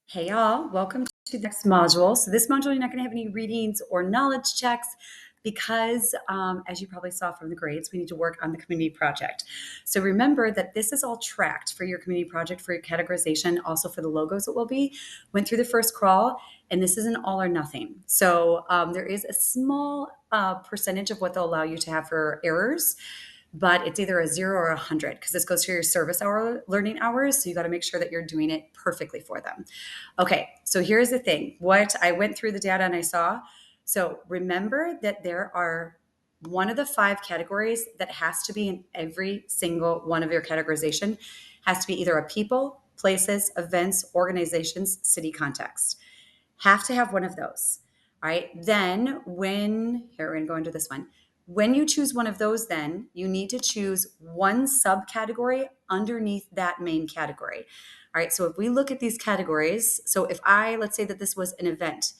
Hey y'all, welcome to the next module. So this module, you're not going to have any readings or knowledge checks because as you probably saw from the grades, we need to work on the community project. So remember that this is all tracked for your community project, for your categorization, also for the logos it will be. Went through the first crawl, and this is an all or nothing. So there is a small percentage of what they'll allow you to have for errors, but it's either a 0 or 100 because this goes to your service hour learning hours. So you got to make sure that you're doing it perfectly for them. Okay, so here's the thing. What I went through the data and I saw. So remember that there are one of the 5 categories that has to be in every single one of your categorization has to be either a people, places, events, organizations, city context. Have to have one of those. All right. Then here, we're going to go into this one. When you choose one of those, then you need to choose one subcategory underneath that main category. All right. So if we look at these categories, so if let's say that this was an event,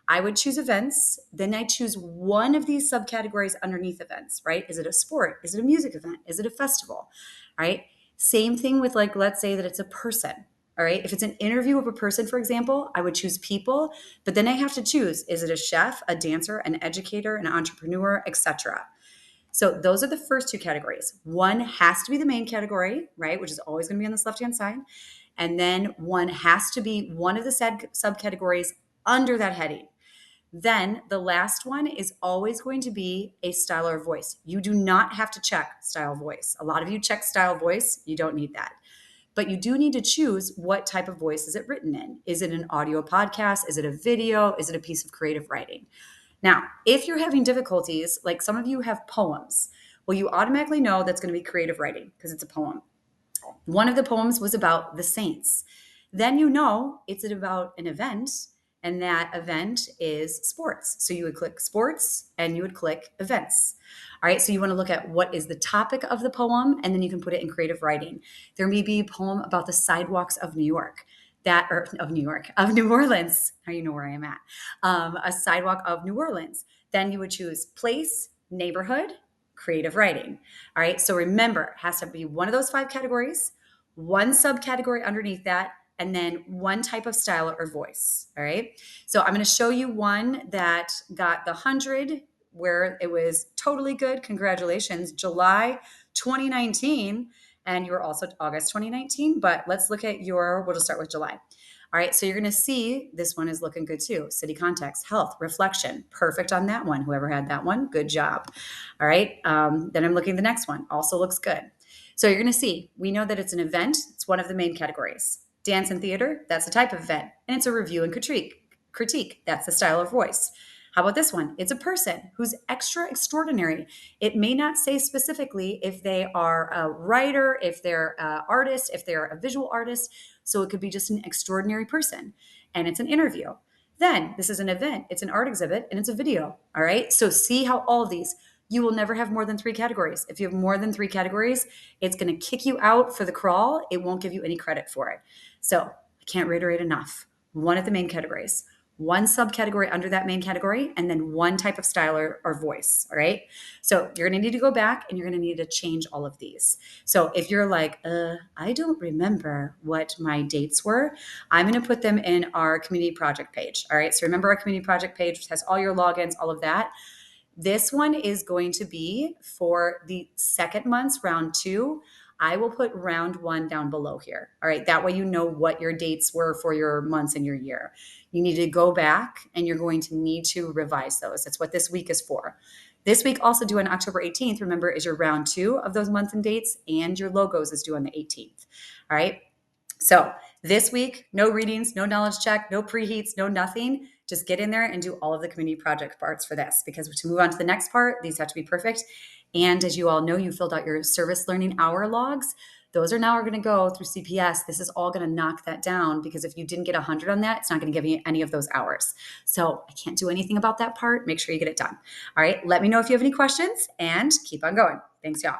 I would choose events. Then I choose one of these subcategories underneath events, right? Is it a sport? Is it a music event? Is it a festival? All right. Same thing with let's say that it's a person. All right. If it's an interview of a person, for example, I would choose people, but then I have to choose, is it a chef, a dancer, an educator, an entrepreneur, etc. So those are the first 2 categories. One has to be the main category, right? Which is always going to be on this left-hand side. And then one has to be one of the subcategories under that heading. Then the last one is always going to be a style or voice. You do not have to check style voice. A lot of you check style voice. You don't need that. But you do need to choose what type of voice is it written in. Is it an audio podcast? Is it a video? Is it a piece of creative writing? Now, if you're having difficulties, like some of you have poems, well, you automatically know that's going to be creative writing because it's a poem. One of the poems was about the saints. Then you know it's about an event, and that event is sports. So you would click sports and you would click events. All right, so you want to look at what is the topic of the poem, and then you can put it in creative writing. There may be a poem about the sidewalks of New York. Of New Orleans. Now you know where I am at. A sidewalk of New Orleans. Then you would choose place, neighborhood, creative writing. All right. So remember, it has to be one of those 5 categories, one subcategory underneath that, and then one type of style or voice. All right. So I'm going to show you one that got the 100 where it was totally good. Congratulations. July 2019. And you were also August 2019. But let's look at we'll just start with July. All right, so you're going to see this one is looking good too. City context, health, reflection, perfect on that one. Whoever had that one, good job. All right, then I'm looking at the next one, also looks good. So you're going to see, we know that it's an event. It's one of the main categories. Dance and theater, that's a type of event. And it's a review and critique. That's the style of voice. How about this one? It's a person who's extraordinary. It may not say specifically if they are a writer, if they're an artist, if they're a visual artist. So it could be just an extraordinary person. And it's an interview. Then this is an event. It's an art exhibit and it's a video. All right. So see how all of these, you will never have more than 3 categories. If you have more than 3 categories, it's going to kick you out for the crawl. It won't give you any credit for it. So I can't reiterate enough. One of the main categories, one subcategory under that main category, and then one type of style or voice. All right. So you're going to need to go back and you're going to need to change all of these. So if you're like, I don't remember what my dates were, I'm going to put them in our community project page. All right. So remember our community project page, which has all your logins, all of that. This one is going to be for the second month's round 2. I will put round 1 down below here. All right. That way you know what your dates were for your months and your year. You need to go back and you're going to need to revise those. That's what this week is for. This week also due on October 18th, remember, is your round 2 of those months and dates, and your logos is due on the 18th. All right. So this week, no readings, no knowledge check, no preheats, no nothing. Just get in there and do all of the community project parts for this, because to move on to the next part, these have to be perfect. And as you all know, you filled out your service learning hour logs. Those are now going to go through CPS. This is all going to knock that down, because if you didn't get 100 on that, it's not going to give you any of those hours. So I can't do anything about that part. Make sure you get it done. All right. Let me know if you have any questions and keep on going. Thanks, y'all.